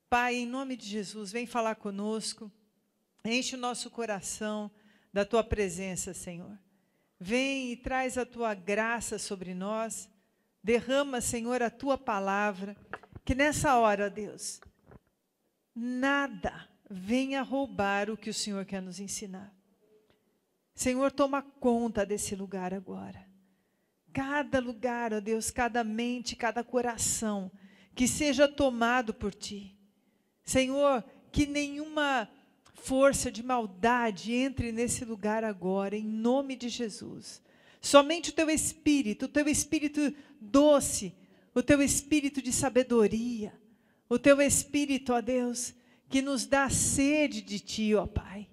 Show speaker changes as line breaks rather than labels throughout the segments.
Pai, em nome de Jesus, vem falar conosco, enche o nosso coração da Tua presença, Senhor. Vem e traz a Tua graça sobre nós, derrama, Senhor, a Tua palavra, que nessa hora, Deus, nada venha roubar o que o Senhor quer nos ensinar. Senhor, toma conta desse lugar agora. Cada lugar, ó Deus, cada mente, cada coração, que seja tomado por Ti. Senhor, que nenhuma força de maldade entre nesse lugar agora, em nome de Jesus. Somente o Teu Espírito doce, o Teu Espírito de sabedoria, o Teu Espírito, ó Deus, que nos dá sede de Ti, ó Pai.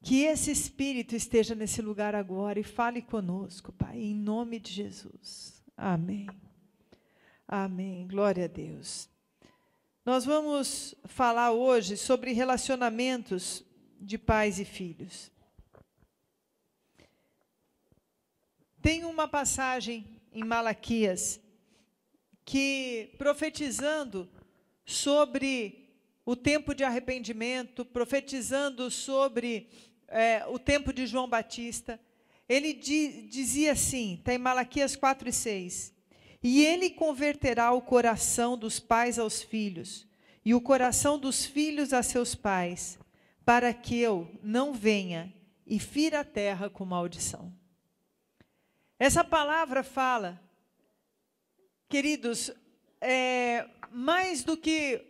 Que esse Espírito esteja nesse lugar agora e fale conosco, Pai, em nome de Jesus. Amém. Amém. Glória a Deus. Nós vamos falar hoje sobre relacionamentos de pais e filhos. Tem uma passagem em Malaquias que, profetizando sobre o tempo de arrependimento, profetizando sobre o tempo de João Batista, ele dizia assim, está em Malaquias 4:6, e ele converterá o coração dos pais aos filhos, e o coração dos filhos a seus pais, para que eu não venha e fira a terra com maldição. Essa palavra fala, queridos, mais do que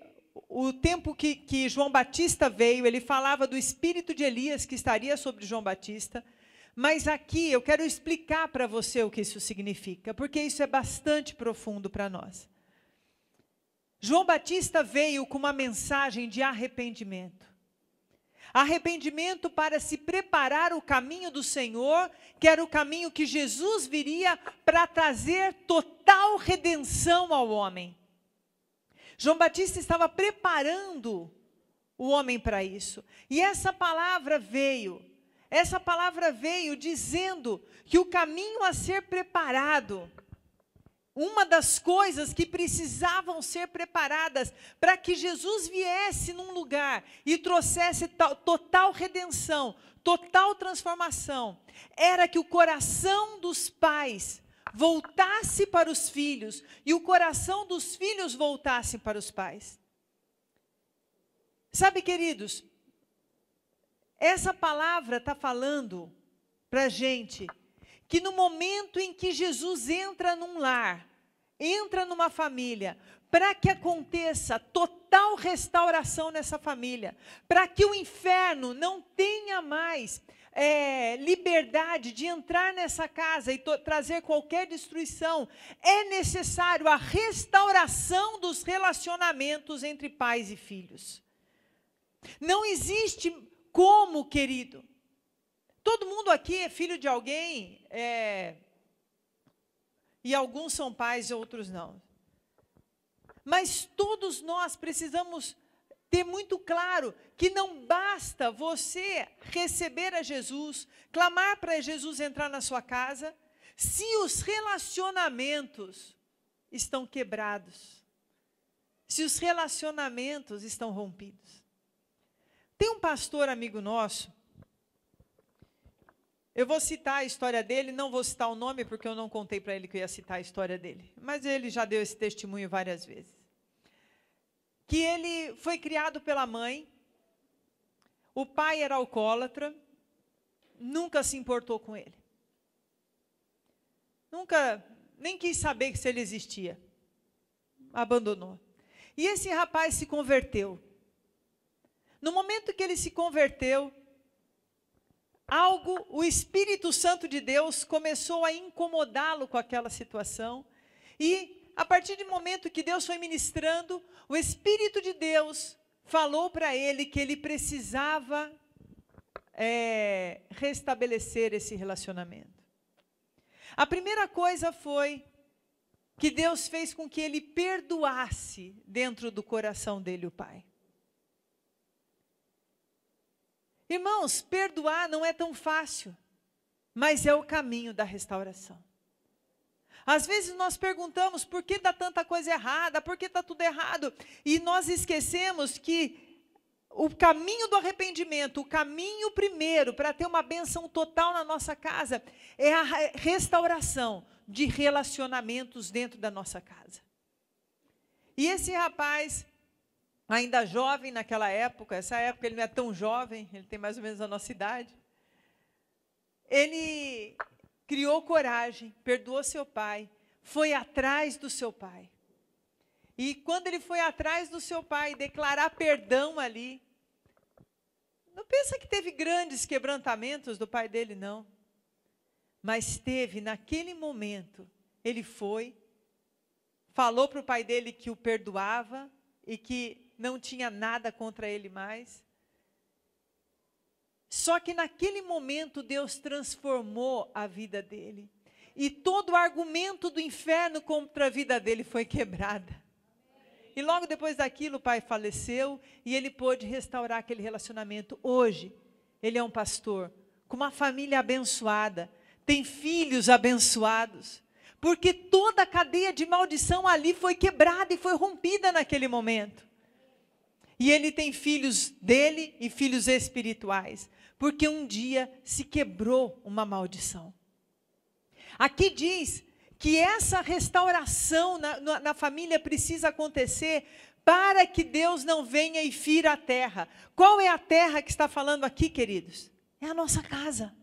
o tempo que João Batista veio, ele falava do espírito de Elias que estaria sobre João Batista, mas aqui eu quero explicar para você o que isso significa, porque isso é bastante profundo para nós. João Batista veio com uma mensagem de arrependimento. Arrependimento para se preparar o caminho do Senhor, que era o caminho que Jesus viria para trazer total redenção ao homem. João Batista estava preparando o homem para isso. E essa palavra veio dizendo que o caminho a ser preparado, uma das coisas que precisavam ser preparadas para que Jesus viesse num lugar e trouxesse total redenção, total transformação, era que o coração dos pais voltasse para os filhos e o coração dos filhos voltasse para os pais. Sabe, queridos, essa palavra está falando para a gente que no momento em que Jesus entra num lar, entra numa família, para que aconteça total restauração nessa família, para que o inferno não tenha mais liberdade de entrar nessa casa e trazer qualquer destruição, é necessário a restauração dos relacionamentos entre pais e filhos. Não existe como, querido, todo mundo aqui é filho de alguém, e alguns são pais e outros não. Mas todos nós precisamos ter muito claro que não basta você receber a Jesus, clamar para Jesus entrar na sua casa, se os relacionamentos estão quebrados, se os relacionamentos estão rompidos. Tem um pastor amigo nosso, eu vou citar a história dele, não vou citar o nome porque eu não contei para ele que eu ia citar a história dele, mas ele já deu esse testemunho várias vezes. Que ele foi criado pela mãe, o pai era alcoólatra, nunca se importou com ele. Nunca, nem quis saber se ele existia. Abandonou. E esse rapaz se converteu. No momento que ele se converteu, o Espírito Santo de Deus começou a incomodá-lo com aquela situação. E a partir do momento que Deus foi ministrando, o Espírito de Deus falou para ele que ele precisava restabelecer esse relacionamento. A primeira coisa foi que Deus fez com que ele perdoasse dentro do coração dele o pai. Irmãos, perdoar não é tão fácil, mas é o caminho da restauração. Às vezes nós perguntamos por que dá tanta coisa errada, por que está tudo errado, e nós esquecemos que o caminho do arrependimento, o caminho primeiro para ter uma bênção total na nossa casa, é a restauração de relacionamentos dentro da nossa casa. E esse rapaz, ainda jovem naquela época, essa época ele não é tão jovem, ele tem mais ou menos a nossa idade, ele criou coragem, perdoou seu pai, foi atrás do seu pai. E quando ele foi atrás do seu pai, declarar perdão ali, não pensa que teve grandes quebrantamentos do pai dele, não. Mas teve, naquele momento, ele foi, falou para o pai dele que o perdoava e que não tinha nada contra ele mais. Só que naquele momento Deus transformou a vida dele. E todo o argumento do inferno contra a vida dele foi quebrada. E logo depois daquilo o pai faleceu e ele pôde restaurar aquele relacionamento. Hoje, ele é um pastor com uma família abençoada, tem filhos abençoados. Porque toda a cadeia de maldição ali foi quebrada e foi rompida naquele momento. E ele tem filhos dele e filhos espirituais. Porque um dia se quebrou uma maldição. Aqui diz que essa restauração na família precisa acontecer para que Deus não venha e fira a terra. Qual é a terra que está falando aqui, queridos? É a nossa casa.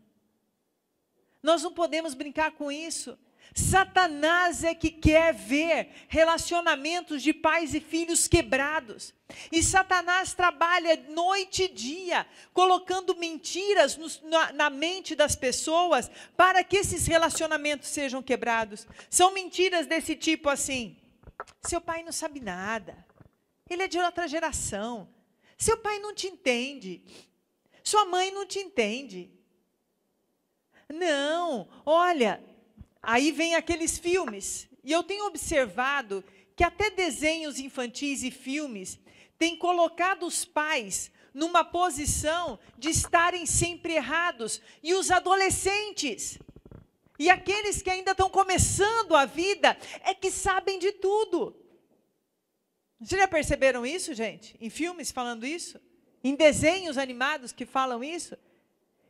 Nós não podemos brincar com isso. Satanás é que quer ver relacionamentos de pais e filhos quebrados. E Satanás trabalha noite e dia, colocando mentiras na mente das pessoas para que esses relacionamentos sejam quebrados. São mentiras desse tipo assim: seu pai não sabe nada, ele é de outra geração, seu pai não te entende, sua mãe não te entende. Não, olha... Aí vem aqueles filmes, e eu tenho observado que até desenhos infantis e filmes têm colocado os pais numa posição de estarem sempre errados, e os adolescentes, e aqueles que ainda estão começando a vida, é que sabem de tudo. Vocês já perceberam isso, gente? Em filmes falando isso? Em desenhos animados que falam isso?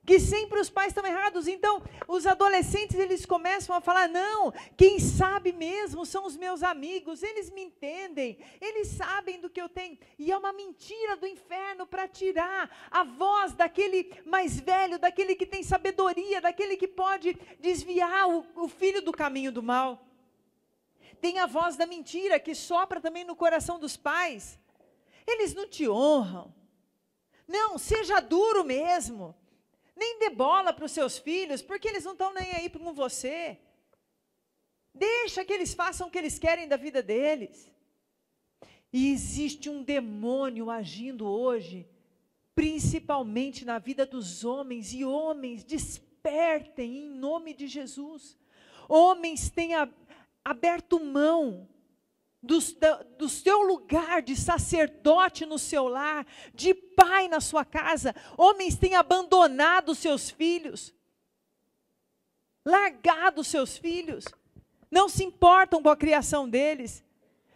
Que sempre os pais estão errados. Então, os adolescentes, eles começam a falar, não, quem sabe mesmo são os meus amigos, eles me entendem, eles sabem do que eu tenho. E é uma mentira do inferno para tirar a voz daquele mais velho, daquele que tem sabedoria, daquele que pode desviar o filho do caminho do mal. Tem a voz da mentira que sopra também no coração dos pais. Eles não te honram. Não, seja duro mesmo. Nem dê bola para os seus filhos, porque eles não estão nem aí com você. Deixa que eles façam o que eles querem da vida deles. E existe um demônio agindo hoje, principalmente na vida dos homens. E homens, despertem em nome de Jesus. Homens têm aberto mão do seu lugar de sacerdote no seu lar, de pai na sua casa. Homens têm abandonado seus filhos, largado seus filhos, não se importam com a criação deles,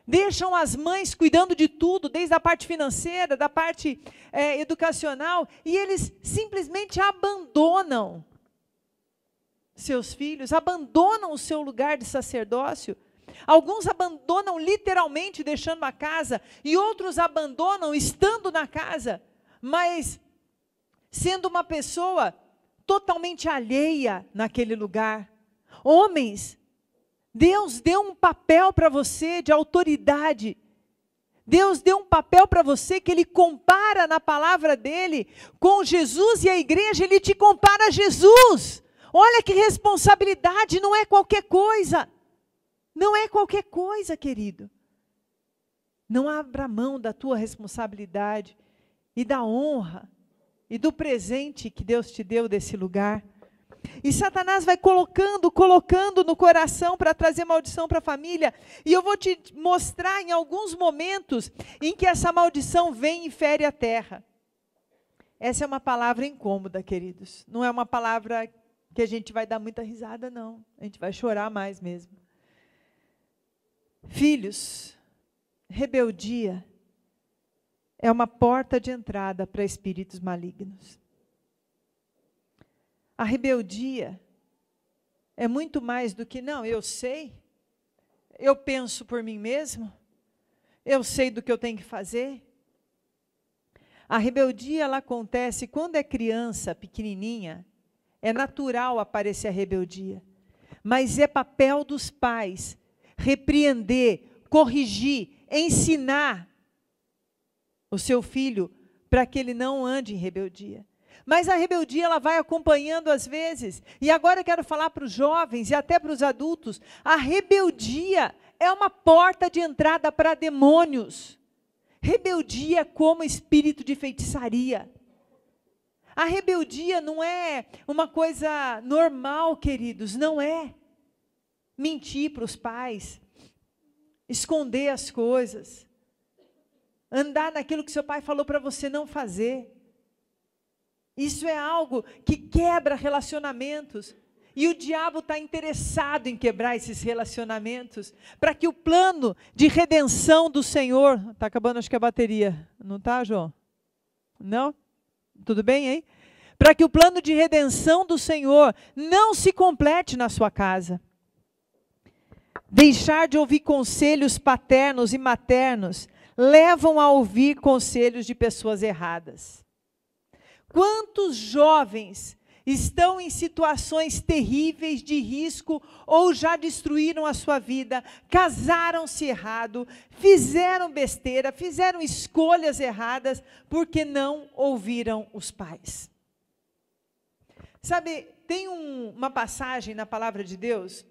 deixam as mães cuidando de tudo, desde a parte financeira, da parte educacional, e eles simplesmente abandonam seus filhos, abandonam o seu lugar de sacerdócio. Alguns abandonam literalmente deixando a casa, e outros abandonam estando na casa, mas sendo uma pessoa totalmente alheia naquele lugar. Homens, Deus deu um papel para você de autoridade. Deus deu um papel para você que Ele compara na palavra dEle com Jesus e a igreja. Ele te compara a Jesus. Olha que responsabilidade, não é qualquer coisa. Não é qualquer coisa, querido. Não abra mão da tua responsabilidade e da honra e do presente que Deus te deu desse lugar. E Satanás vai colocando no coração para trazer maldição para a família. E eu vou te mostrar em alguns momentos em que essa maldição vem e fere a terra. Essa é uma palavra incômoda, queridos. Não é uma palavra que a gente vai dar muita risada, não. A gente vai chorar mais mesmo. Filhos, rebeldia é uma porta de entrada para espíritos malignos. A rebeldia é muito mais do que, não, eu sei, eu penso por mim mesmo, eu sei do que eu tenho que fazer. A rebeldia, ela acontece quando é criança, pequenininha, é natural aparecer a rebeldia. Mas é papel dos pais repreender, corrigir, ensinar o seu filho para que ele não ande em rebeldia. Mas a rebeldia, ela vai acompanhando às vezes. E agora eu quero falar para os jovens e até para os adultos. A rebeldia é uma porta de entrada para demônios. Rebeldia é como espírito de feitiçaria. A rebeldia não é uma coisa normal, queridos, não é. Mentir para os pais, esconder as coisas, andar naquilo que seu pai falou para você não fazer. Isso é algo que quebra relacionamentos. E o diabo está interessado em quebrar esses relacionamentos, para que o plano de redenção do Senhor... Está acabando, acho que a bateria. Não está, João? Não? Tudo bem, hein? Para que o plano de redenção do Senhor não se complete na sua casa. Deixar de ouvir conselhos paternos e maternos levam a ouvir conselhos de pessoas erradas. Quantos jovens estão em situações terríveis de risco ou já destruíram a sua vida, casaram-se errado, fizeram besteira, fizeram escolhas erradas porque não ouviram os pais. Sabe, tem uma passagem na palavra de Deus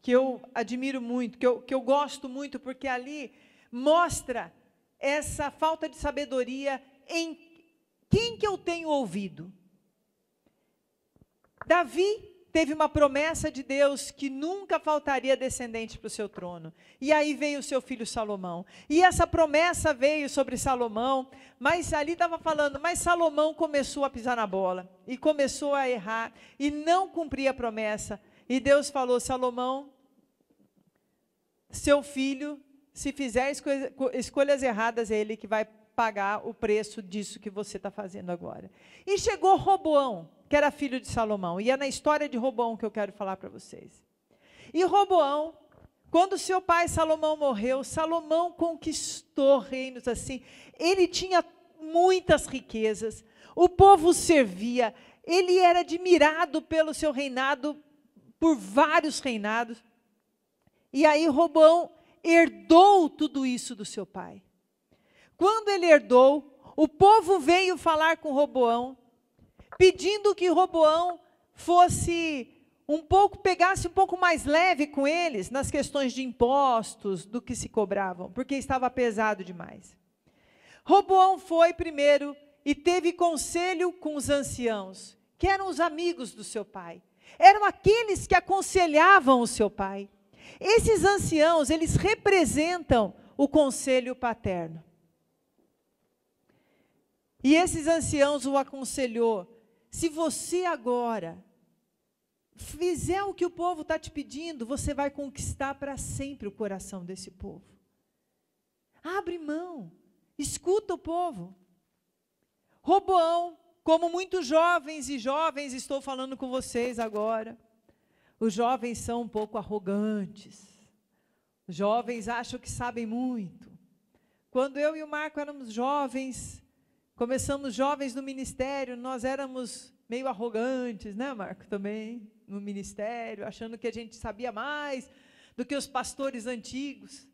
que eu admiro muito, que eu gosto muito, porque ali mostra essa falta de sabedoria em quem que eu tenho ouvido. Davi teve uma promessa de Deus que nunca faltaria descendente para o seu trono. E aí veio o seu filho Salomão. E essa promessa veio sobre Salomão, mas ali estava falando, mas Salomão começou a pisar na bola, e começou a errar, e não cumpria a promessa. E Deus falou, Salomão, seu filho, se fizer escolhas erradas, é ele que vai pagar o preço disso que você está fazendo agora. E chegou Roboão, que era filho de Salomão, e é na história de Roboão que eu quero falar para vocês. E Roboão, quando seu pai Salomão morreu, Salomão conquistou reinos assim, ele tinha muitas riquezas, o povo servia, ele era admirado pelo seu reinado, por vários reinados, e aí Roboão herdou tudo isso do seu pai. Quando ele herdou, o povo veio falar com Roboão, pedindo que Roboão pegasse um pouco mais leve com eles, nas questões de impostos, do que se cobravam, porque estava pesado demais. Roboão foi primeiro e teve conselho com os anciãos, que eram os amigos do seu pai. Eram aqueles que aconselhavam o seu pai. Esses anciãos, eles representam o conselho paterno. E esses anciãos o aconselhou, se você agora fizer o que o povo está te pedindo, você vai conquistar para sempre o coração desse povo. Abre mão, escuta o povo. Roboão, como muitos jovens e jovens, estou falando com vocês agora, os jovens são um pouco arrogantes, os jovens acham que sabem muito. Quando eu e o Marco éramos jovens, começamos jovens no ministério, nós éramos meio arrogantes, né, Marco, também, no ministério, achando que a gente sabia mais do que os pastores antigos.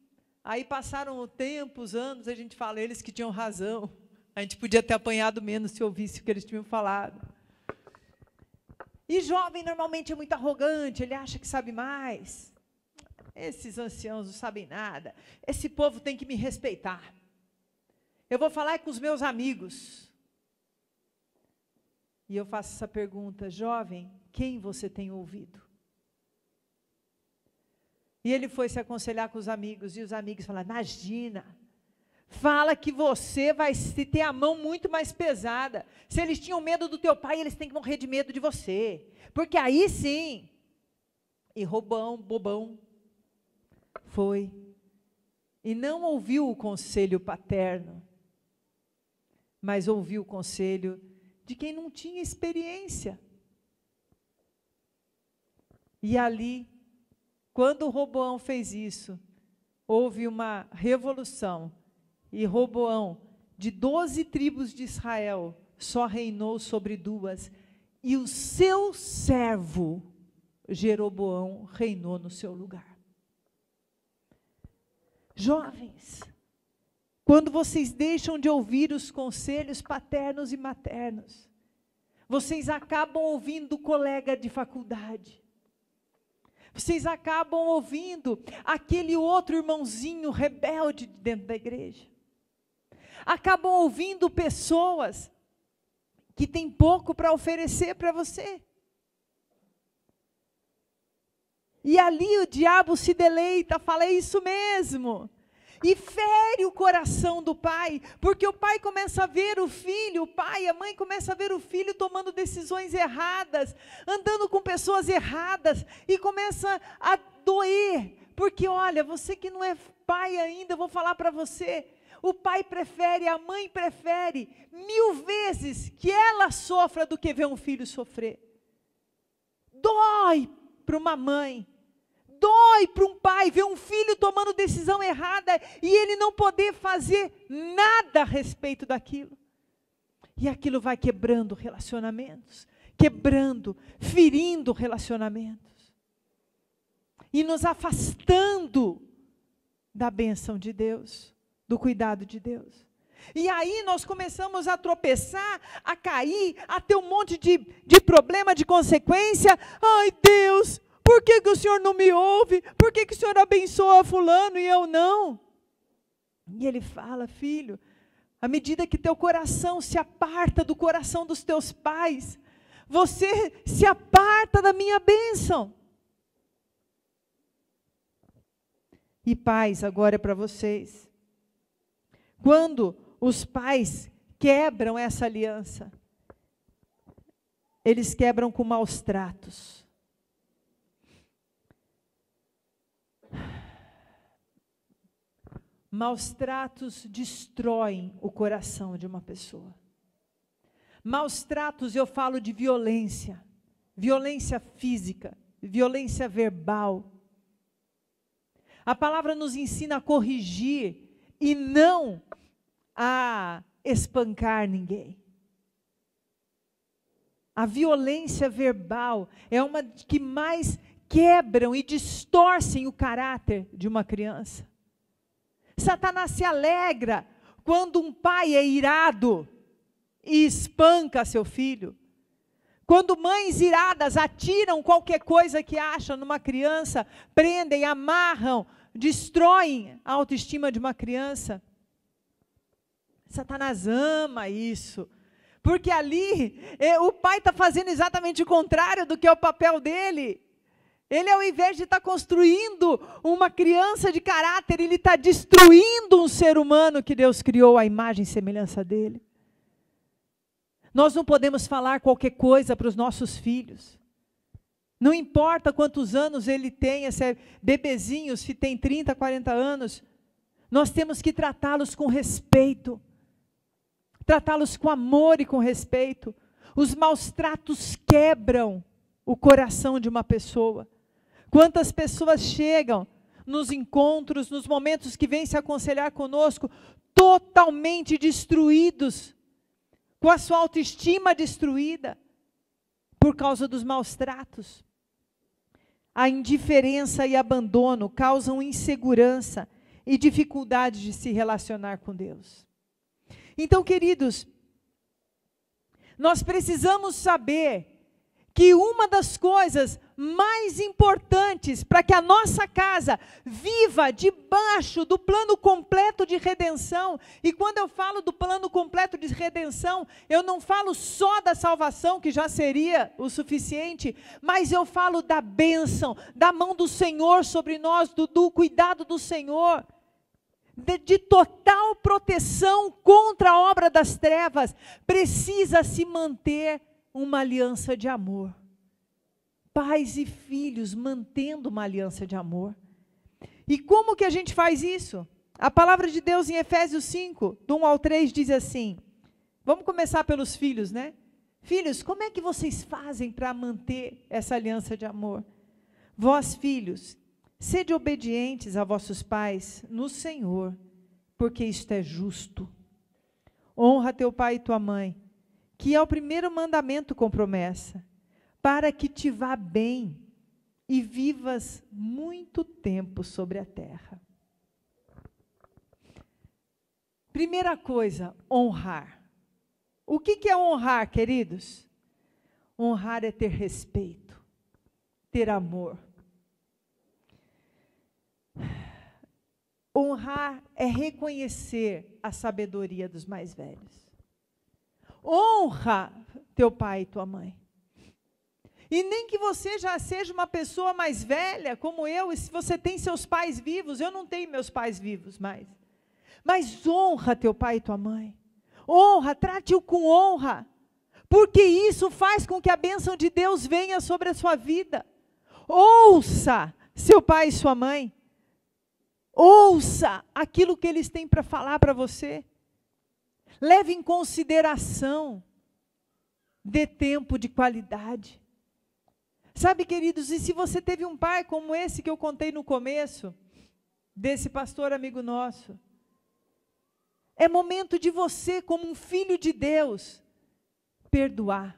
Aí passaram o tempo, os anos, a gente fala, eles que tinham razão, a gente podia ter apanhado menos se ouvisse o que eles tinham falado. E jovem normalmente é muito arrogante, ele acha que sabe mais. Esses anciãos não sabem nada, esse povo tem que me respeitar. Eu vou falar com os meus amigos. E eu faço essa pergunta, jovem, quem você tem ouvido? E ele foi se aconselhar com os amigos, e os amigos falaram, imagina, fala que você vai ter a mão muito mais pesada. Se eles tinham medo do teu pai, eles têm que morrer de medo de você. Porque aí sim. E Roboão, bobão, foi e não ouviu o conselho paterno, mas ouviu o conselho de quem não tinha experiência. E ali, quando Roboão fez isso, houve uma revolução, e Roboão, de 12 tribos de Israel, só reinou sobre 2, e o seu servo, Jeroboão, reinou no seu lugar. Jovens, quando vocês deixam de ouvir os conselhos paternos e maternos, vocês acabam ouvindo o colega de faculdade, vocês acabam ouvindo aquele outro irmãozinho rebelde dentro da igreja, acabam ouvindo pessoas que têm pouco para oferecer para você. E ali o diabo se deleita, fala, é isso mesmo. E fere o coração do pai, porque o pai começa a ver o filho, o pai, a mãe começa a ver o filho tomando decisões erradas, andando com pessoas erradas, e começa a doer, porque olha, você que não é pai ainda, eu vou falar para você, o pai prefere, a mãe prefere 1000 vezes que ela sofra do que ver um filho sofrer. Dói para uma mãe, dói para um pai ver um filho tomando decisão errada e ele não poder fazer nada a respeito daquilo. E aquilo vai quebrando relacionamentos, quebrando, ferindo relacionamentos. E nos afastando da bênção de Deus, do cuidado de Deus. E aí nós começamos a tropeçar, a cair, a ter um monte de problema, de consequência. Ai Deus, por que o Senhor não me ouve? Por que o Senhor abençoa fulano e eu não? E ele fala, filho, à medida que teu coração se aparta do coração dos teus pais, você se aparta da minha bênção. E pais, agora é para vocês. Quando os pais quebram essa aliança, eles quebram com maus tratos. Maus tratos destroem o coração de uma pessoa. Maus tratos, eu falo de violência, violência física, violência verbal. A palavra nos ensina a corrigir e não a espancar ninguém. A violência verbal é uma que mais quebram e distorcem o caráter de uma criança. Satanás se alegra quando um pai é irado e espanca seu filho. Quando mães iradas atiram qualquer coisa que acham numa criança, prendem, amarram, destroem a autoestima de uma criança. Satanás ama isso, porque ali o pai está fazendo exatamente o contrário do que é o papel dele. Ele, ao invés de estar construindo uma criança de caráter, ele está destruindo um ser humano que Deus criou à imagem e semelhança dele. Nós não podemos falar qualquer coisa para os nossos filhos. Não importa quantos anos ele tenha, se é bebezinho, se tem 30, 40 anos, nós temos que tratá-los com respeito. Tratá-los com amor e com respeito. Os maus tratos quebram o coração de uma pessoa. Quantas pessoas chegam nos encontros, nos momentos que vêm se aconselhar conosco, totalmente destruídos, com a sua autoestima destruída, por causa dos maus tratos. A indiferença e abandono causam insegurança e dificuldade de se relacionar com Deus. Então, queridos, nós precisamos saber que uma das coisas mais importantes para que a nossa casa viva debaixo do plano completo de redenção, e quando eu falo do plano completo de redenção, eu não falo só da salvação, que já seria o suficiente, mas eu falo da bênção, da mão do Senhor sobre nós, do cuidado do Senhor, de total proteção contra a obra das trevas. Precisa se manter uma aliança de amor. Pais e filhos mantendo uma aliança de amor. E como que a gente faz isso? A palavra de Deus em Efésios 5, do 1 ao 3, diz assim, vamos começar pelos filhos, né? Filhos, como é que vocês fazem para manter essa aliança de amor? Vós, filhos, sede obedientes a vossos pais no Senhor, porque isto é justo. Honra teu pai e tua mãe, que é o primeiro mandamento com promessa, para que te vá bem e vivas muito tempo sobre a terra. Primeira coisa, honrar. O que é honrar, queridos? Honrar é ter respeito, ter amor. Honrar é reconhecer a sabedoria dos mais velhos. Honra teu pai e tua mãe. E nem que você já seja uma pessoa mais velha, como eu, e se você tem seus pais vivos, eu não tenho meus pais vivos mais. Mas honra teu pai e tua mãe. Honra, trate-o com honra. Porque isso faz com que a bênção de Deus venha sobre a sua vida. Ouça seu pai e sua mãe. Ouça aquilo que eles têm para falar para você. Leve em consideração. Dê tempo de qualidade. Sabe, queridos, e se você teve um pai como esse que eu contei no começo, desse pastor amigo nosso, é momento de você, como um filho de Deus, perdoar,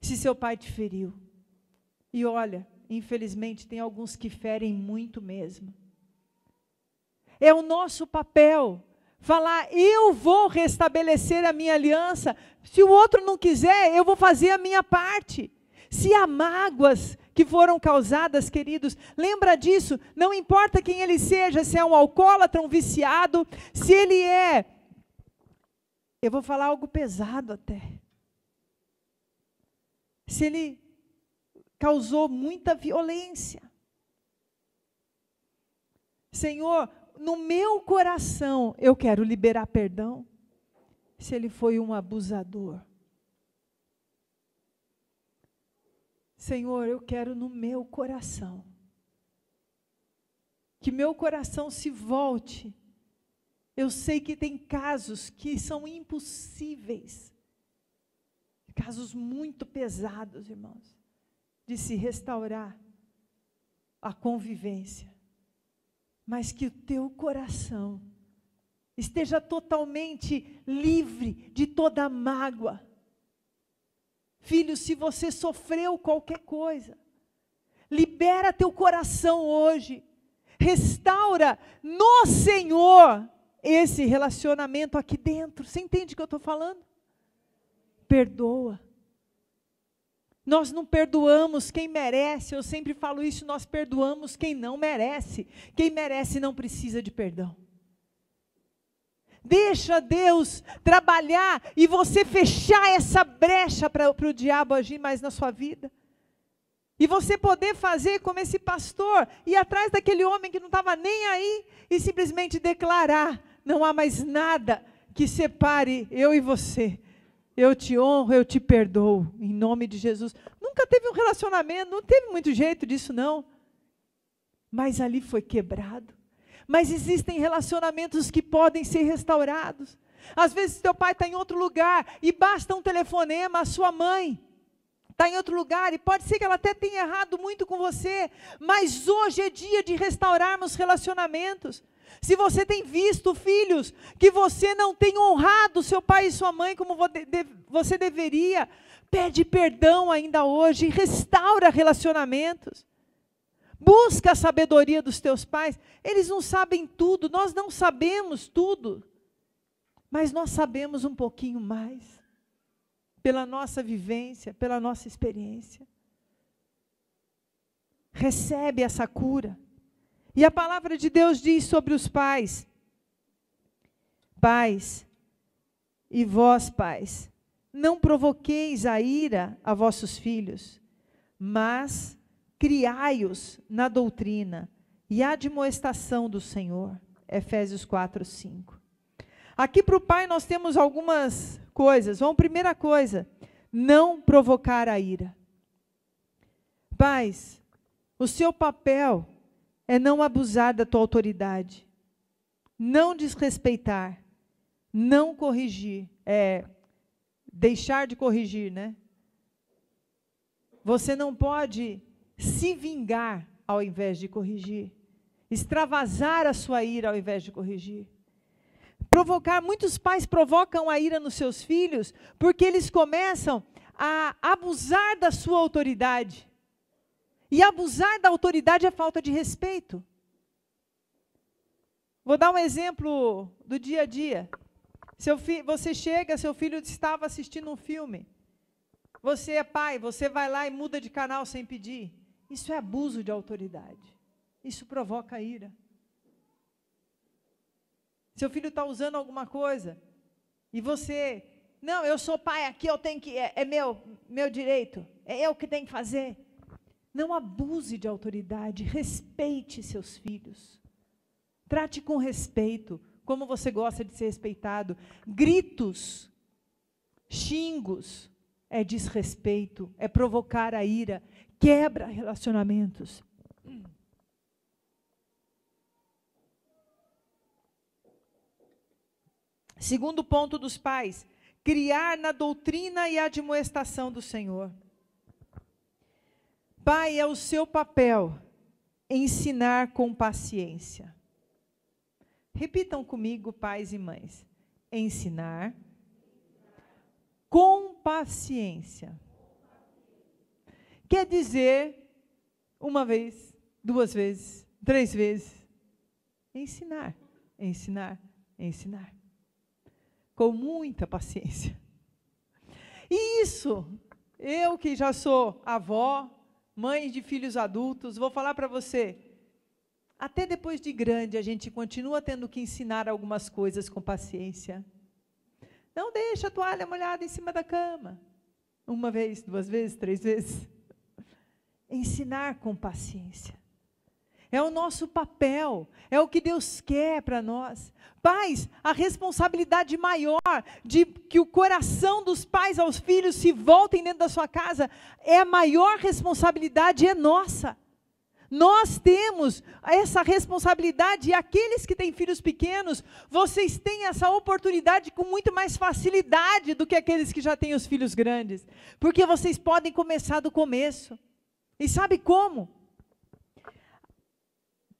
se seu pai te feriu. E olha, infelizmente tem alguns que ferem muito mesmo. É o nosso papel falar, eu vou restabelecer a minha aliança, se o outro não quiser, eu vou fazer a minha parte. Se há mágoas que foram causadas, queridos, lembra disso, não importa quem ele seja, se é um alcoólatra, um viciado, se ele é, eu vou falar algo pesado até, se ele causou muita violência. Senhor, no meu coração eu quero liberar perdão, se ele foi um abusador. Senhor, eu quero no meu coração, que meu coração se volte. Eu sei que tem casos que são impossíveis, casos muito pesados, irmãos, de se restaurar a convivência, mas que o teu coração esteja totalmente livre de toda mágoa. Filho, se você sofreu qualquer coisa, libera teu coração hoje, restaura no Senhor esse relacionamento aqui dentro. Você entende o que eu estou falando? Perdoa. Nós não perdoamos quem merece, eu sempre falo isso, nós perdoamos quem não merece. Quem merece não precisa de perdão. Deixa Deus trabalhar e você fechar essa brecha para o diabo agir mais na sua vida. E você poder fazer como esse pastor, ir atrás daquele homem que não estava nem aí e simplesmente declarar, não há mais nada que separe eu e você. Eu te honro, eu te perdoo, em nome de Jesus. Nunca teve um relacionamento, não teve muito jeito disso não. Mas ali foi quebrado. Mas existem relacionamentos que podem ser restaurados. Às vezes teu pai está em outro lugar e basta um telefonema, a sua mãe está em outro lugar e pode ser que ela até tenha errado muito com você, mas hoje é dia de restaurarmos relacionamentos. Se você tem visto, filhos, que você não tem honrado seu pai e sua mãe como você deveria, pede perdão ainda hoje e restaura relacionamentos. Busca a sabedoria dos teus pais. Eles não sabem tudo, nós não sabemos tudo. Mas nós sabemos um pouquinho mais. Pela nossa vivência, pela nossa experiência. Recebe essa cura. E a palavra de Deus diz sobre os pais. Pais, e vós pais, não provoqueis a ira a vossos filhos, mas criai-os na doutrina e admoestação do Senhor. Efésios 4, 5. Aqui para o pai nós temos algumas coisas. Vamos, primeira coisa, não provocar a ira. Pais, o seu papel é não abusar da tua autoridade. não desrespeitar, não corrigir, deixar de corrigir, né? Você não pode se vingar ao invés de corrigir, extravasar a sua ira ao invés de corrigir. Muitos pais provocam a ira nos seus filhos porque eles começam a abusar da sua autoridade. E abusar da autoridade é falta de respeito. Vou dar um exemplo do dia a dia. Você chega, seu filho estava assistindo um filme. Você é pai, você vai lá e muda de canal sem pedir. Isso é abuso de autoridade. Isso provoca ira. Seu filho está usando alguma coisa e você, não, eu sou pai aqui, eu tenho que, é meu direito, é eu que tenho que fazer. Não abuse de autoridade, respeite seus filhos. Trate com respeito, como você gosta de ser respeitado. Gritos, xingos, é desrespeito, é provocar a ira, quebra relacionamentos. Segundo ponto dos pais, criar na doutrina e admoestação do Senhor. Pai, é o seu papel ensinar com paciência. Repitam comigo, pais e mães. Ensinar com paciência. Quer dizer, uma vez, 2 vezes, 3 vezes. Ensinar, ensinar, ensinar. Com muita paciência. E isso, eu que já sou avó, mãe de filhos adultos, vou falar para você, até depois de grande, a gente continua tendo que ensinar algumas coisas com paciência. Não deixa a toalha molhada em cima da cama. 1 vez, 2 vezes, 3 vezes. Ensinar com paciência. É o nosso papel, é o que Deus quer para nós. Pais, a responsabilidade maior de que o coração dos pais aos filhos se voltem dentro da sua casa, a maior responsabilidade é nossa. Nós temos essa responsabilidade e aqueles que têm filhos pequenos, vocês têm essa oportunidade com muito mais facilidade do que aqueles que já têm os filhos grandes. Porque vocês podem começar do começo. E sabe como?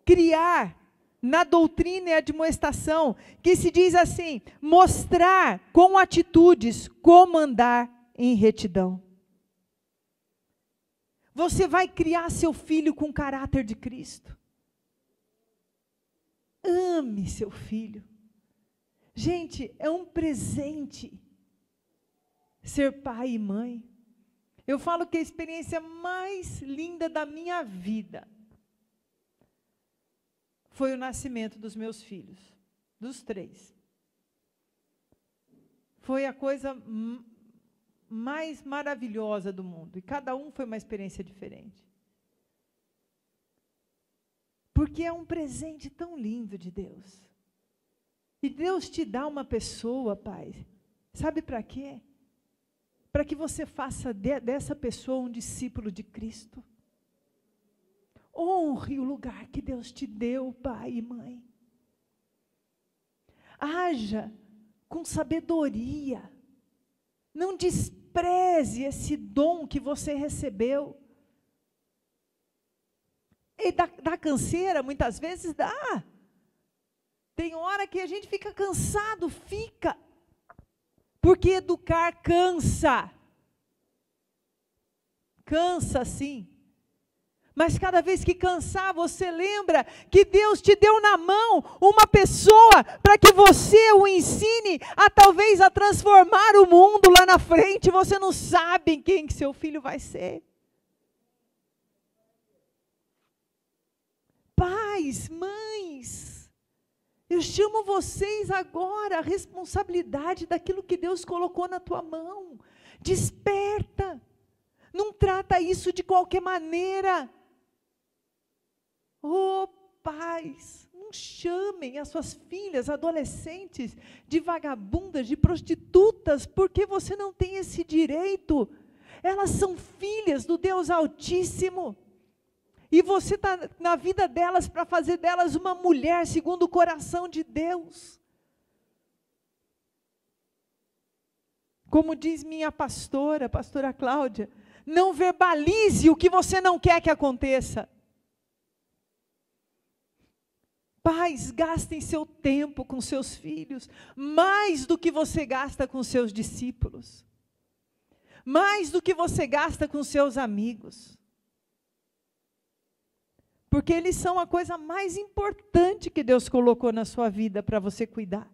Criar na doutrina e admoestação, que se diz assim, mostrar com atitudes como andar em retidão. Você vai criar seu filho com o caráter de Cristo. Ame seu filho. Gente, é um presente ser pai e mãe. Eu falo que a experiência mais linda da minha vida foi o nascimento dos meus filhos, dos 3. Foi a coisa mais maravilhosa do mundo, e cada um foi uma experiência diferente. Porque é um presente tão lindo de Deus. E Deus te dá uma pessoa, pai, sabe para quê? Para que você faça dessa pessoa um discípulo de Cristo. Honre o lugar que Deus te deu, pai e mãe. Haja com sabedoria. Não despreze esse dom que você recebeu. E dá canseira, muitas vezes dá. Tem hora que a gente fica cansado, fica. Porque educar cansa. Cansa sim. Mas cada vez que cansar, você lembra que Deus te deu na mão uma pessoa para que você o ensine a talvez a transformar o mundo lá na frente. Você não sabe quem que seu filho vai ser. Pais, mães, eu chamo vocês agora a responsabilidade daquilo que Deus colocou na tua mão. Desperta. Não trata isso de qualquer maneira. Oh, pais, não chamem as suas filhas, adolescentes, de vagabundas, de prostitutas, porque você não tem esse direito. Elas são filhas do Deus Altíssimo. E você está na vida delas para fazer delas uma mulher segundo o coração de Deus. Como diz minha pastora, a pastora Cláudia, não verbalize o que você não quer que aconteça. Pais, gastem seu tempo com seus filhos, mais do que você gasta com seus discípulos, mais do que você gasta com seus amigos. Porque eles são a coisa mais importante que Deus colocou na sua vida para você cuidar.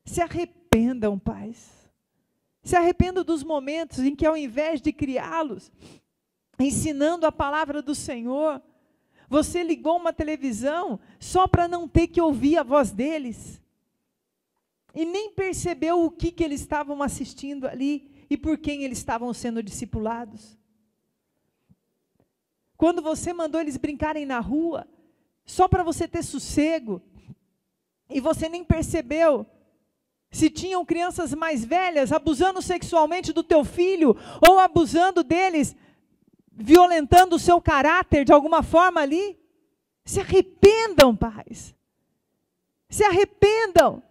Se arrependam, pais. Se arrependam dos momentos em que, ao invés de criá-los, ensinando a palavra do Senhor, você ligou uma televisão só para não ter que ouvir a voz deles. E nem percebeu o que eles estavam assistindo ali e por quem eles estavam sendo discipulados. Quando você mandou eles brincarem na rua, só para você ter sossego, e você nem percebeu se tinham crianças mais velhas abusando sexualmente do teu filho, ou abusando deles, violentando o seu caráter de alguma forma ali. Se arrependam, pais. Se arrependam.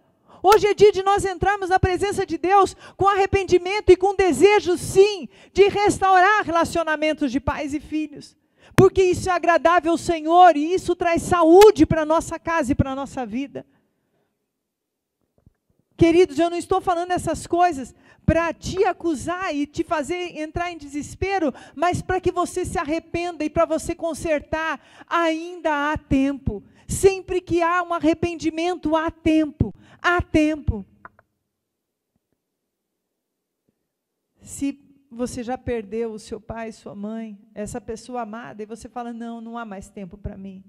Hoje é dia de nós entrarmos na presença de Deus com arrependimento e com desejo, sim, de restaurar relacionamentos de pais e filhos. Porque isso é agradável ao Senhor e isso traz saúde para a nossa casa e para a nossa vida. Queridos, eu não estou falando essas coisas para te acusar e te fazer entrar em desespero, mas para que você se arrependa e para você consertar, ainda há tempo. Sempre que há um arrependimento, há tempo. Há tempo. Se você já perdeu o seu pai, sua mãe, essa pessoa amada, e você fala, não há mais tempo para mim.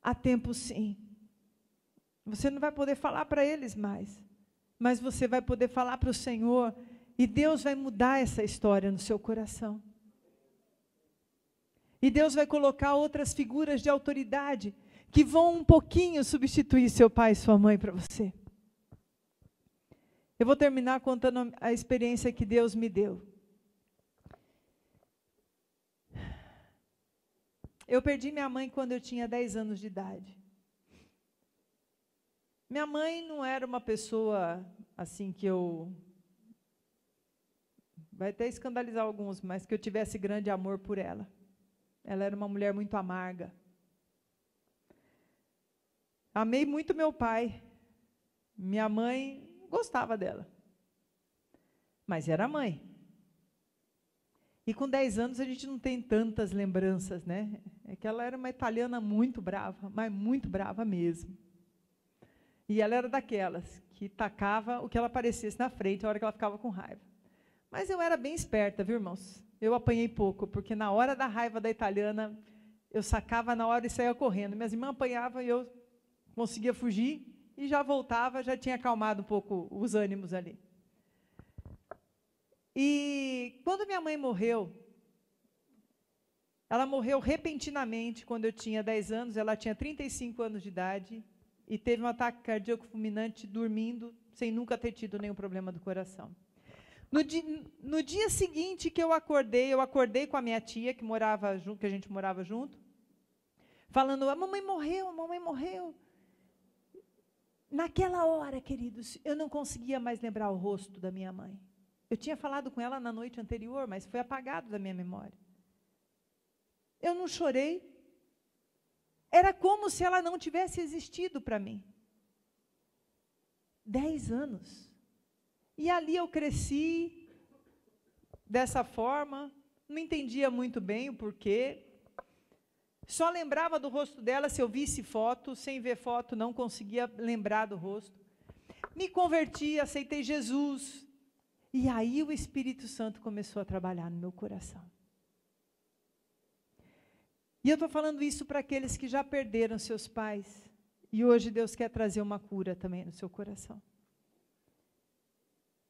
Há tempo sim. Você não vai poder falar para eles mais, mas você vai poder falar para o Senhor, e Deus vai mudar essa história no seu coração. E Deus vai colocar outras figuras de autoridade, que vão um pouquinho substituir seu pai e sua mãe para você. Eu vou terminar contando a experiência que Deus me deu. Eu perdi minha mãe quando eu tinha 10 anos de idade. Minha mãe não era uma pessoa assim que eu... Vai até escandalizar alguns, mas que eu tivesse grande amor por ela. Ela era uma mulher muito amarga. Amei muito meu pai. Minha mãe gostava dela. Mas era mãe. E com 10 anos a gente não tem tantas lembranças, né? É que ela era uma italiana muito brava, mas muito brava mesmo. E ela era daquelas que tacava o que ela aparecesse na frente, a hora que ela ficava com raiva. Mas eu era bem esperta, viu, irmãos? Eu apanhei pouco, porque na hora da raiva da italiana, eu sacava na hora e saía correndo. Minhas irmãs apanhavam e eu conseguia fugir, e já voltava, já tinha acalmado um pouco os ânimos ali. E quando minha mãe morreu, ela morreu repentinamente, quando eu tinha 10 anos, ela tinha 35 anos de idade, e teve um ataque cardíaco fulminante dormindo, sem nunca ter tido nenhum problema do coração. No dia seguinte que eu acordei com a minha tia, que a gente morava junto, falando, a mamãe morreu, a mamãe morreu. Naquela hora, queridos, eu não conseguia mais lembrar o rosto da minha mãe. Eu tinha falado com ela na noite anterior, mas foi apagado da minha memória. Eu não chorei. Era como se ela não tivesse existido para mim. 10 anos. E ali eu cresci dessa forma, não entendia muito bem o porquê. Só lembrava do rosto dela se eu visse foto, sem ver foto não conseguia lembrar do rosto. Me converti, aceitei Jesus. E aí o Espírito Santo começou a trabalhar no meu coração. E eu estou falando isso para aqueles que já perderam seus pais. E hoje Deus quer trazer uma cura também no seu coração.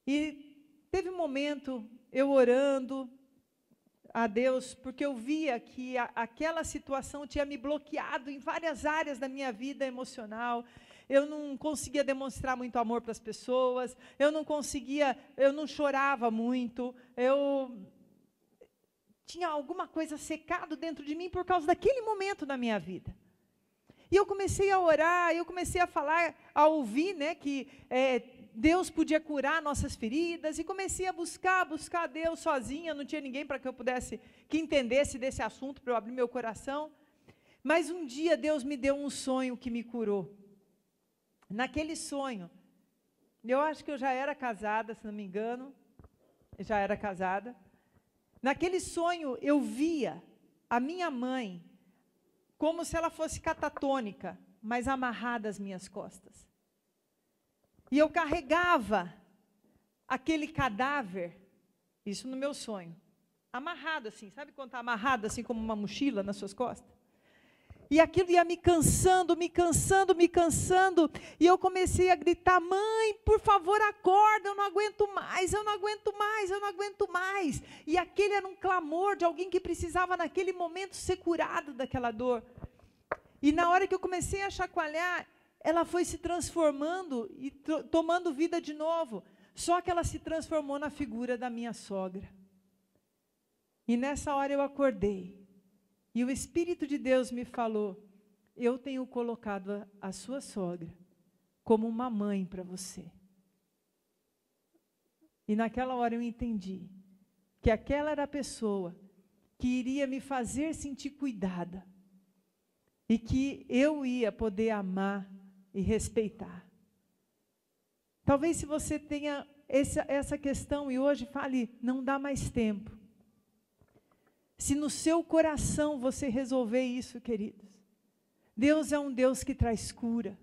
E teve um momento, eu orando a Deus, porque eu via que aquela situação tinha me bloqueado em várias áreas da minha vida emocional. Eu não conseguia demonstrar muito amor para as pessoas, eu não chorava muito, tinha alguma coisa secado dentro de mim por causa daquele momento na minha vida. E eu comecei a orar, eu comecei a falar, a ouvir, né, que Deus podia curar nossas feridas, e comecei a buscar Deus sozinha, não tinha ninguém para que eu pudesse, que entendesse desse assunto, para eu abrir meu coração. Mas um dia Deus me deu um sonho que me curou. Naquele sonho, eu acho que eu já era casada, se não me engano, já era casada. Naquele sonho eu via a minha mãe como se ela fosse catatônica, mas amarrada às minhas costas. E eu carregava aquele cadáver, isso no meu sonho, amarrado assim, sabe quando está amarrado assim como uma mochila nas suas costas? E aquilo ia me cansando, e eu comecei a gritar: mãe, por favor, acorda, eu não aguento mais, eu não aguento mais, eu não aguento mais. E aquele era um clamor de alguém que precisava naquele momento ser curado daquela dor. E na hora que eu comecei a chacoalhar, ela foi se transformando e tomando vida de novo. Só que ela se transformou na figura da minha sogra. E nessa hora eu acordei. E o Espírito de Deus me falou: eu tenho colocado a sua sogra como uma mãe para você. E naquela hora eu entendi que aquela era a pessoa que iria me fazer sentir cuidada. E que eu ia poder amar e respeitar. Talvez se você tenha essa questão e hoje fale: não dá mais tempo. Se no seu coração você resolver isso, queridos, Deus é um Deus que traz cura.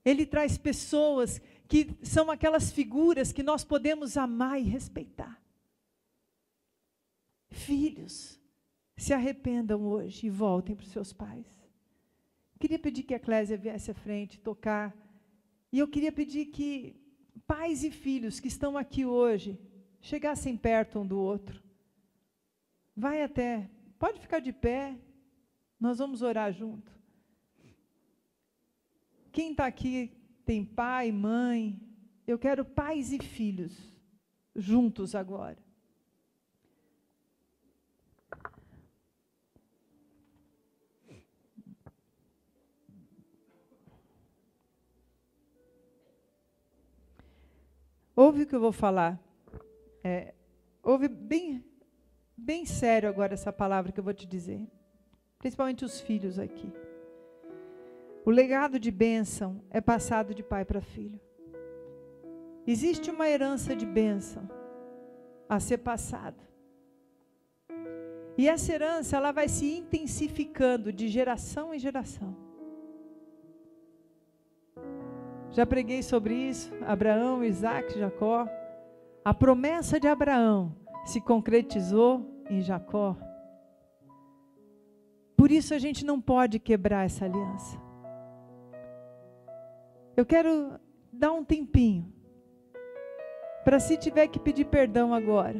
Ele traz pessoas que são aquelas figuras que nós podemos amar e respeitar. Filhos, se arrependam hoje e voltem para os seus pais. Queria pedir que a Clésia viesse à frente, tocar. E eu queria pedir que pais e filhos que estão aqui hoje chegassem perto um do outro. Vai até, pode ficar de pé, nós vamos orar junto. Quem está aqui tem pai, mãe, eu quero pais e filhos juntos agora. Ouve o que eu vou falar. Ouve bem sério agora essa palavra que eu vou te dizer. Principalmente os filhos aqui. O legado de bênção é passado de pai para filho. Existe uma herança de bênção a ser passada. E essa herança, ela vai se intensificando de geração em geração. Já preguei sobre isso, Abraão, Isaac, Jacó. A promessa de Abraão se concretizou em Jacó. Por isso a gente não pode quebrar essa aliança. Eu quero dar um tempinho, para se tiver que pedir perdão agora,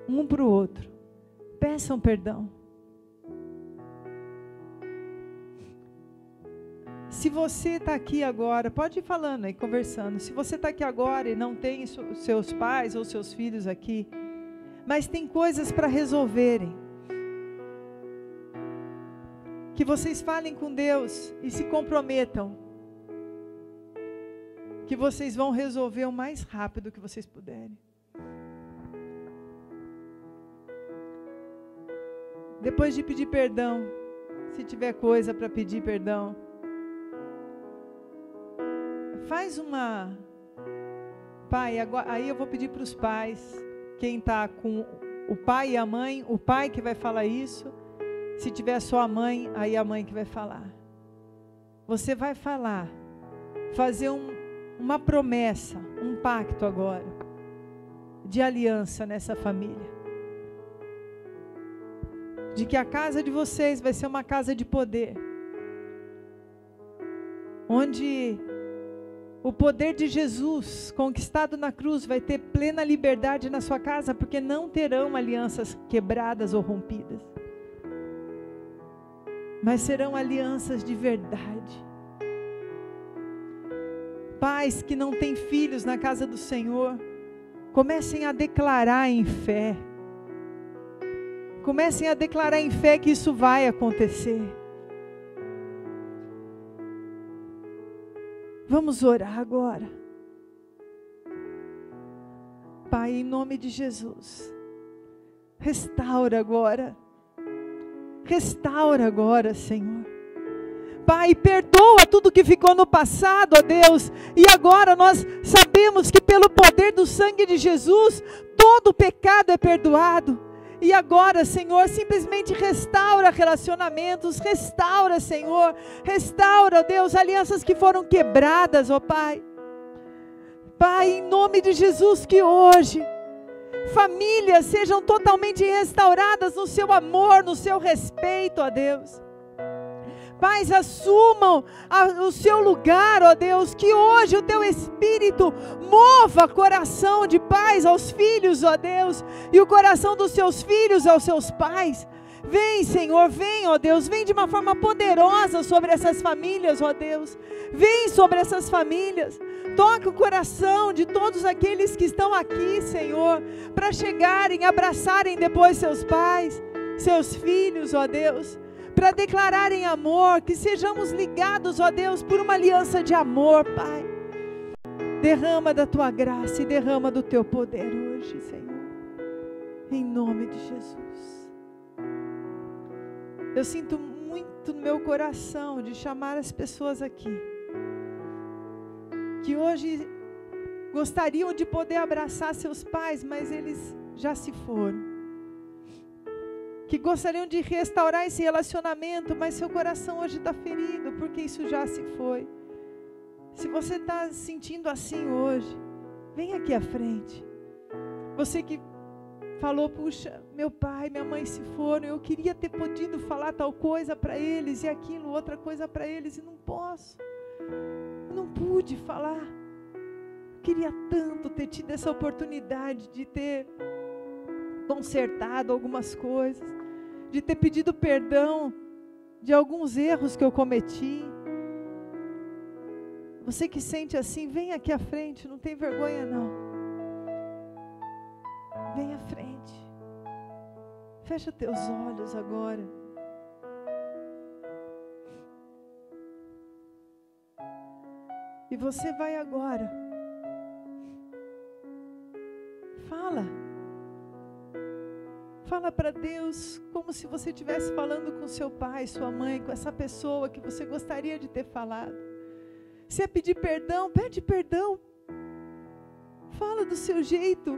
um para o outro, peçam perdão. Se você está aqui agora, pode ir falando aí, conversando. Se você está aqui agora e não tem seus pais ou seus filhos aqui, mas tem coisas para resolverem, que vocês falem com Deus e se comprometam, que vocês vão resolver o mais rápido que vocês puderem. Depois de pedir perdão, se tiver coisa para pedir perdão, faz uma... Pai, agora, aí eu vou pedir para os pais, quem está com o pai e a mãe, o pai que vai falar isso. Se tiver só a mãe, aí a mãe que vai falar. Você vai falar, fazer uma promessa, um pacto agora, de aliança nessa família. De que a casa de vocês vai ser uma casa de poder. Onde o poder de Jesus, conquistado na cruz, vai ter plena liberdade na sua casa, porque não terão alianças quebradas ou rompidas. Mas serão alianças de verdade. Pais que não têm filhos na casa do Senhor, comecem a declarar em fé. Comecem a declarar em fé que isso vai acontecer. Vamos orar agora. Pai, em nome de Jesus, restaura agora. Restaura agora, Senhor. Pai, perdoa tudo que ficou no passado, ó Deus. E agora nós sabemos que pelo poder do sangue de Jesus, todo pecado é perdoado. E agora, Senhor, simplesmente restaura relacionamentos, restaura, Senhor. Restaura, ó Deus, alianças que foram quebradas, ó Pai. Pai, em nome de Jesus, que hoje famílias sejam totalmente restauradas no seu amor, no seu respeito, ó Deus. Pais, assumam o seu lugar, ó Deus, que hoje o teu Espírito mova coração de pais aos filhos, ó Deus, e o coração dos seus filhos aos seus pais. Vem, Senhor, vem, ó Deus, vem de uma forma poderosa sobre essas famílias, ó Deus. Vem sobre essas famílias. Toca o coração de todos aqueles que estão aqui, Senhor, para chegarem, abraçarem depois seus pais, seus filhos, ó Deus, para declararem amor, que sejamos ligados, ó Deus, por uma aliança de amor, Pai. Derrama da tua graça e derrama do teu poder hoje, Senhor, em nome de Jesus. Eu sinto muito no meu coração de chamar as pessoas aqui, que hoje gostariam de poder abraçar seus pais, mas eles já se foram. Que gostariam de restaurar esse relacionamento, mas seu coração hoje está ferido, porque isso já se foi. Se você está se sentindo assim hoje, vem aqui à frente. Você que falou, puxa, meu pai, minha mãe se foram, eu queria ter podido falar tal coisa para eles, e aquilo, outra coisa para eles, e não posso. Não pude falar. Queria tanto ter tido essa oportunidade de ter consertado algumas coisas, de ter pedido perdão de alguns erros que eu cometi. Você que sente assim, vem aqui à frente, não tem vergonha não. Vem à frente. Fecha teus olhos agora. E você vai agora. Fala para Deus como se você estivesse falando com seu pai, sua mãe, com essa pessoa que você gostaria de ter falado. Se é pedir perdão, pede perdão. Fala do seu jeito.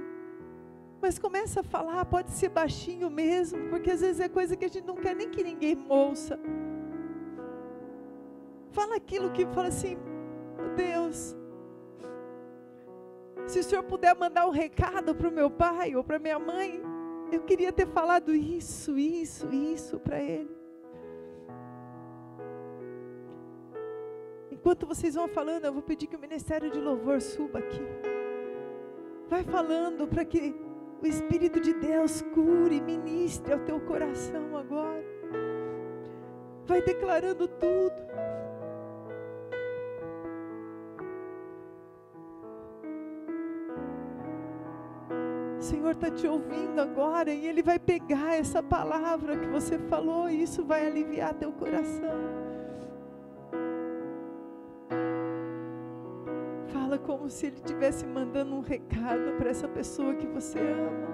Mas começa a falar, pode ser baixinho mesmo, porque às vezes é coisa que a gente não quer nem que ninguém ouça. Fala aquilo que fala assim, Deus, se o Senhor puder mandar um recado para o meu pai ou para minha mãe, eu queria ter falado isso para ele. Enquanto vocês vão falando, eu vou pedir que o Ministério de Louvor suba aqui. Vai falando para que o Espírito de Deus cure, ministre ao teu coração agora. Vai declarando tudo. O Senhor está te ouvindo agora e Ele vai pegar essa palavra que você falou e isso vai aliviar teu coração. Fala como se Ele estivesse mandando um recado para essa pessoa que você ama.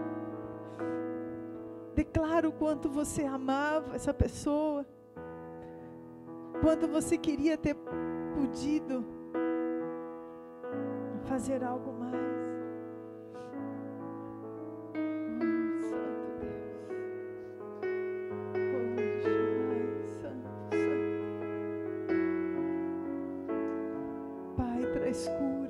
Declara o quanto você amava essa pessoa, quanto você queria ter podido fazer algo mais. Escuro.